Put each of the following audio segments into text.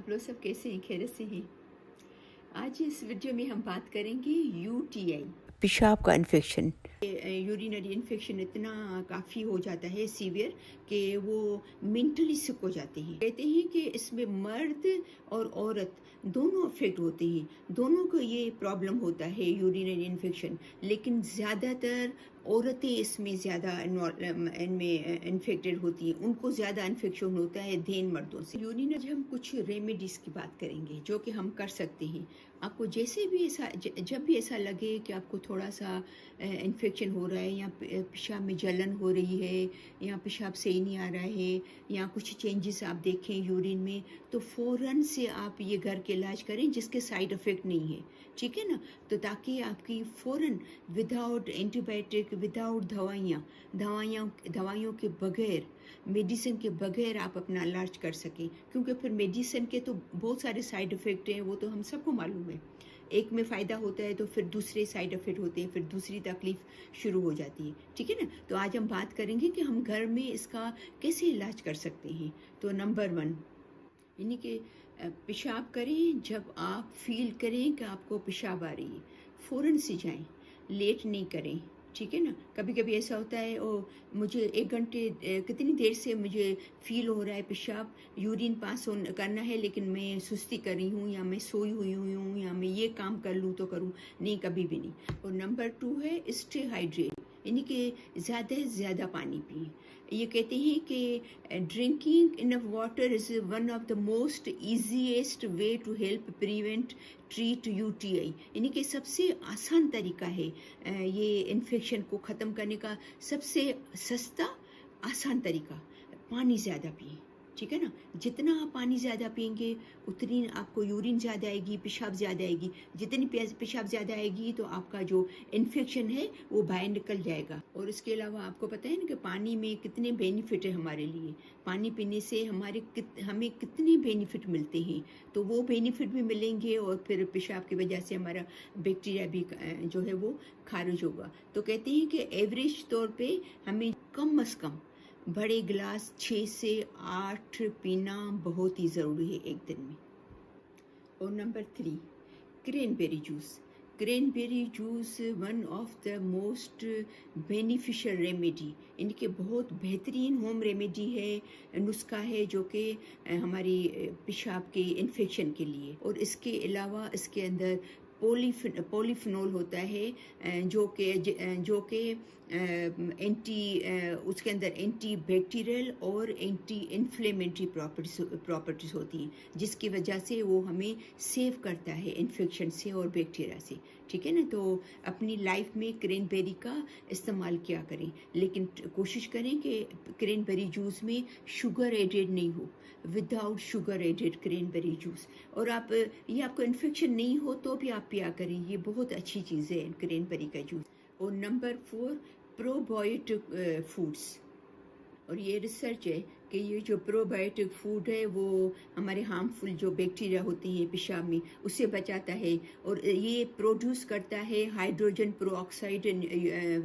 आप लोग सब कैसे हैं? खैरियत से हैं? आज इस वीडियो में हम बात करेंगे यूटीआई, पेशाब का इन्फेक्शन। यूरिनरी इन्फेक्शन इतना काफ़ी हो जाता है सीवियर कि वो मेंटली सिक हो जाते हैं। कहते हैं कि इसमें मर्द और औरत दोनों अफेक्ट होते हैं, दोनों को ये प्रॉब्लम होता है यूरिनरी इन्फेक्शन, लेकिन ज़्यादातर औरतें इसमें ज़्यादा इनमें इन्फेक्टेड होती हैं, उनको ज़्यादा इन्फेक्शन होता है देन मर्दों से। यूरिनरी हम कुछ रेमेडीज़ की बात करेंगे जो कि हम कर सकते हैं। आपको जैसे भी ऐसा जब भी ऐसा लगे कि आपको थोड़ा सा इन्फेक्शन हो रहा है या पेशाब में जलन हो रही है या पेशाब सही नहीं आ रहा है या कुछ चेंजेस आप देखें यूरिन में, तो फ़ौरन से आप ये घर के इलाज करें जिसके साइड इफ़ेक्ट नहीं है, ठीक है ना। तो ताकि आपकी फ़ौरन विदाउट एंटीबायोटिक, विदाउट दवाइयों के बगैर, मेडिसिन के बगैर आप अपना इलाज कर सकें, क्योंकि फिर मेडिसिन के तो बहुत सारे साइड इफ़ेक्ट हैं, वो तो हम सबको मालूम है। एक में फ़ायदा होता है तो फिर दूसरे साइड इफ़ेक्ट होते हैं, फिर दूसरी तकलीफ़ शुरू हो जाती है, ठीक है ना। तो आज हम बात करेंगे कि हम घर में इसका कैसे इलाज कर सकते हैं। तो नंबर 1 यानी कि पेशाब करें जब आप फील करें कि आपको पेशाब आ रही है, फ़ौरन से जाएं, लेट नहीं करें, ठीक है ना। कभी कभी ऐसा होता है मुझे 1 घंटे कितनी देर से मुझे फील हो रहा है पेशाब, यूरिन पास करना है, लेकिन मैं सुस्ती कर रही हूँ या मैं सोई हुई हूँ या मैं ये काम कर लूँ तो करूँ, नहीं, कभी भी नहीं। और नंबर 2 है स्टे हाइड्रेट, यानी कि ज़्यादा से ज़्यादा पानी पिए। ये कहते हैं कि drinking enough water is one of the most easiest way to help prevent treat UTI, यानी कि सबसे आसान तरीका है ये इन्फेक्शन को ख़त्म करने का, सबसे सस्ता आसान तरीका, पानी ज़्यादा पिए, ठीक है ना। जितना आप पानी ज़्यादा पिएंगे उतनी आपको यूरिन ज़्यादा आएगी, पेशाब ज़्यादा आएगी। जितनी पेशाब ज़्यादा आएगी तो आपका जो इन्फेक्शन है वो बाहर निकल जाएगा। और इसके अलावा आपको पता है ना कि पानी में कितने बेनिफिट है हमारे लिए। पानी पीने से हमें कितने बेनिफिट मिलते हैं, तो वो बेनिफिट भी मिलेंगे और फिर पेशाब की वजह से हमारा बैक्टीरिया भी जो है वो खारिज होगा। तो कहते हैं कि एवरेज तौर पर हमें कम अज़ कम बड़े गिलास 6 से 8 पीना बहुत ही ज़रूरी है एक दिन में। और number 3 cranberry juice one of the most beneficial remedy, इनके बहुत बेहतरीन होम रेमेडी है, नुस्खा है जो कि हमारी पेशाब के इन्फेक्शन के लिए। और इसके अलावा इसके अंदर पॉलीफिनोल होता है जो कि उसके अंदर एंटी बैक्टीरियल और एंटी इन्फ्लेमेटरी प्रॉपर्टीज़ होती हैं, जिसकी वजह से वो हमें सेव करता है इन्फेक्शन से और बैक्टीरिया से, ठीक है ना। तो अपनी लाइफ में क्रैनबेरी का इस्तेमाल किया करें, लेकिन कोशिश करें कि क्रैनबेरी जूस में शुगर एडेड नहीं हो, without sugar added cranberry juice. और ये आपको इन्फेक्शन नहीं हो तो भी आप पिया करें, ये बहुत अच्छी चीज़ है क्रैनबेरी का जूस। और नंबर 4 प्रोबायोटिक फूड्स, और ये रिसर्च है कि ये जो प्रोबायोटिक फूड है वो हमारे हार्मफुल जो बैक्टीरिया होती हैं पेशाब में उससे बचाता है, और ये प्रोड्यूस करता है हाइड्रोजन पेरोक्साइड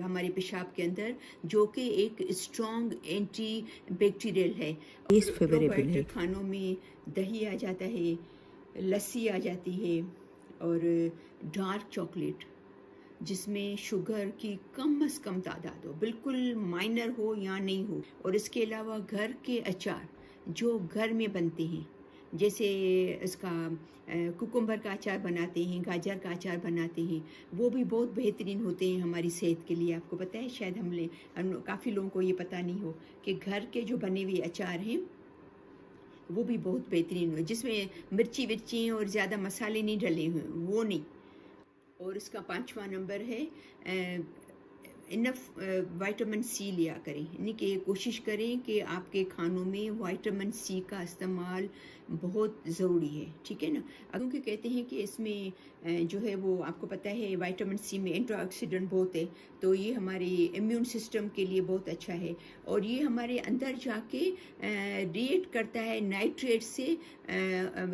हमारे पेशाब के अंदर, जो कि एक स्ट्रॉन्ग एंटी बैक्टीरियल है। और प्रोबायोटिक खानों में दही आ जाता है, लस्सी आ जाती है, और डार्क चॉकलेट जिसमें शुगर की कम से कम तादाद हो, बिल्कुल माइनर हो या नहीं हो। और इसके अलावा घर के अचार जो घर में बनते हैं, जैसे इसका कुकुम्बर का अचार बनाते हैं, गाजर का अचार बनाते हैं, वो भी बहुत बेहतरीन होते हैं हमारी सेहत के लिए। आपको पता है, शायद काफ़ी लोगों को ये पता नहीं हो कि घर के जो बने हुए अचार हैं वो भी बहुत बेहतरीन हो, जिसमें मिर्ची और ज़्यादा मसाले नहीं डले हुए, वो नहीं। और इसका 5वां नंबर है इनफ विटामिन सी लिया करें, यानी कि कोशिश करें कि आपके खानों में विटामिन सी का इस्तेमाल बहुत ज़रूरी है, ठीक है ना। क्योंकि कहते हैं कि इसमें जो है वो आपको पता है विटामिन सी में एंटीऑक्सीडेंट बहुत है, तो ये हमारे इम्यून सिस्टम के लिए बहुत अच्छा है। और ये हमारे अंदर जाके रिएक्ट करता है नाइट्रेट से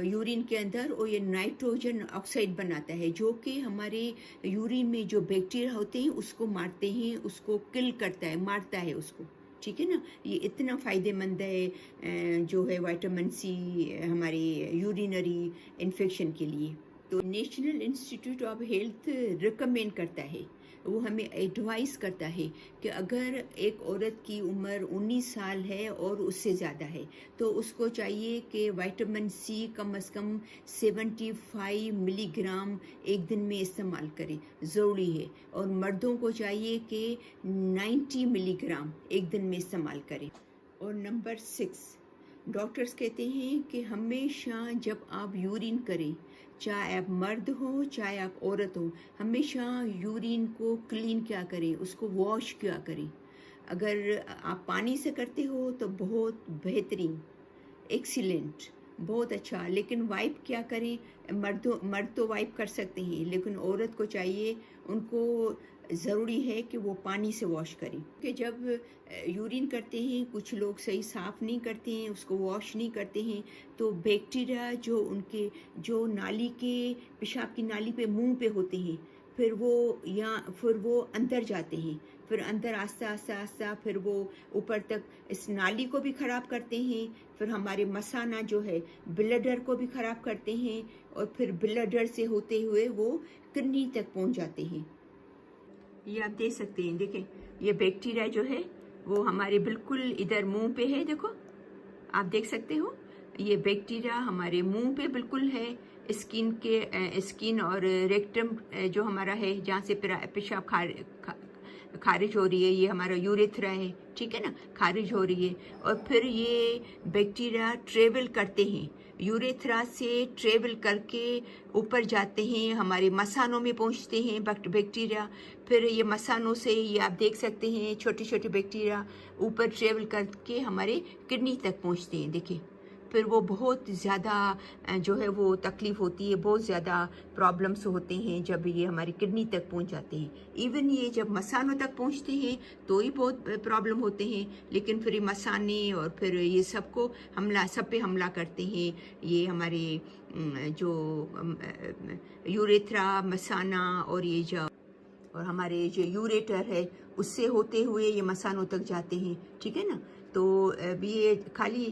यूरिन के अंदर, और ये नाइट्रोजन ऑक्साइड बनाता है जो कि हमारे यूरिन में जो बैक्टीरिया होते हैं उसको मारते हैं, उसको किल करता है, मारता है उसको, ठीक है ना। ये इतना फ़ायदेमंद है जो है विटामिन सी हमारे यूरिनरी इन्फेक्शन के लिए। तो national institute of health recommend करता है, वो हमें एडवाइस करता है कि अगर एक औरत की उम्र 19 साल है और उससे ज़्यादा है तो उसको चाहिए कि विटामिन सी कम से कम 75 मिलीग्राम एक दिन में इस्तेमाल करें, ज़रूरी है। और मर्दों को चाहिए कि 90 मिलीग्राम एक दिन में इस्तेमाल करें। और नंबर 6, डॉक्टर्स कहते हैं कि हमेशा जब आप यूरिन करें, चाहे आप मर्द हो चाहे आप औरत हो, हमेशा यूरिन को क्लीन क्या करें, उसको वॉश क्या करें। अगर आप पानी से करते हो तो बहुत बेहतरीन, एक्सीलेंट, बहुत अच्छा। लेकिन वाइप क्या करें, मर्द तो वाइप कर सकते हैं, लेकिन औरत को चाहिए, उनको ज़रूरी है कि वो पानी से वॉश करें। कि जब यूरिन करते हैं कुछ लोग सही साफ़ नहीं करते हैं, उसको वॉश नहीं करते हैं, तो बैक्टीरिया जो उनके जो नाली के पेशाब की नाली पे मुंह पे होते हैं, फिर वो अंदर जाते हैं, फिर अंदर आस्ता आस्ता आस्ता फिर वो ऊपर तक इस नाली को भी ख़राब करते हैं, फिर हमारे मसाना जो है ब्लडर को भी ख़राब करते हैं, और फिर ब्लडर से होते हुए वो किडनी तक पहुंच जाते हैं। ये आप देख सकते हैं, देखें ये बैक्टीरिया जो है वो हमारे बिल्कुल इधर मुंह पे है, देखो आप देख सकते हो, ये बैक्टीरिया हमारे मुंह पे बिल्कुल है, स्किन और रेक्टम जो हमारा है जहाँ से पेशाब खारिज हो रही है, ये हमारा यूरेथ्रा है, ठीक है ना, खारिज हो रही है। और फिर ये बैक्टीरिया ट्रेवल करते हैं, यूरेथ्रा से ट्रेवल करके ऊपर जाते हैं, हमारे मसानों में पहुंचते हैं बैक्टीरिया। फिर ये मसानों से ये आप देख सकते हैं छोटे छोटे बैक्टीरिया ऊपर ट्रेवल करके हमारे किडनी तक पहुंचते हैं, देखिए। फिर वो बहुत ज़्यादा जो है वो तकलीफ़ होती है, बहुत ज़्यादा प्रॉब्लम्स होते हैं जब ये हमारी किडनी तक पहुंच जाते हैं। इवन ये जब मसानों तक पहुंचते हैं तो ही बहुत प्रॉब्लम होते हैं, लेकिन फिर ये मसाने और फिर ये सब पे हमला करते हैं। ये हमारे जो यूरेथ्रा, मसाना और ये जो और हमारे जो यूरेटर है उससे होते हुए ये मसानों तक जाते हैं, ठीक है ना। तो ये खाली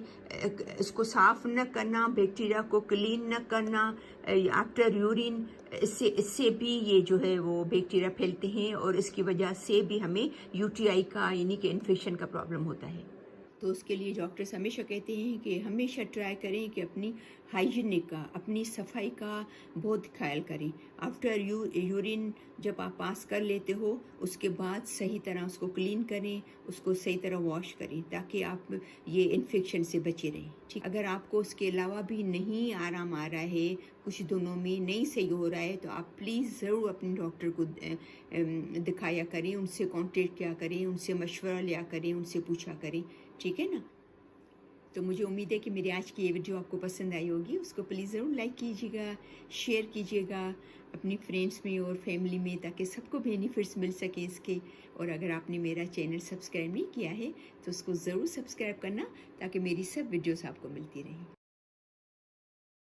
इसको साफ़ न करना, बैक्टीरिया को क्लीन न करना आफ्टर यूरिन, इससे भी ये जो है वो बैक्टीरिया फैलते हैं, और इसकी वजह से भी हमें यूटीआई का यानी कि इन्फेक्शन का प्रॉब्लम होता है। तो उसके लिए डॉक्टर्स हमेशा कहते हैं कि हमेशा ट्राई करें कि अपनी हाइजीनिक का, अपनी सफाई का बहुत ख्याल करें। आफ्टर यूरिन जब आप पास कर लेते हो उसके बाद सही तरह उसको क्लीन करें, उसको सही तरह वॉश करें, ताकि आप ये इन्फेक्शन से बचे रहें, ठीक। अगर आपको उसके अलावा भी नहीं आराम आ रहा है, कुछ दिनों में नहीं सही हो रहा है, तो आप प्लीज़ ज़रूर अपने डॉक्टर को दिखाया करें, उनसे कांटेक्ट किया करें, उनसे मशवरा लिया करें, उनसे पूछा करें, ठीक है ना। तो मुझे उम्मीद है कि मेरी आज की ये वीडियो आपको पसंद आई होगी। उसको प्लीज़ ज़रूर लाइक कीजिएगा, शेयर कीजिएगा अपनी फ्रेंड्स में और फैमिली में, ताकि सबको बेनिफिट्स मिल सके इसके। और अगर आपने मेरा चैनल सब्सक्राइब नहीं किया है तो उसको ज़रूर सब्सक्राइब करना, ताकि मेरी सब वीडियोस आपको मिलती रहें।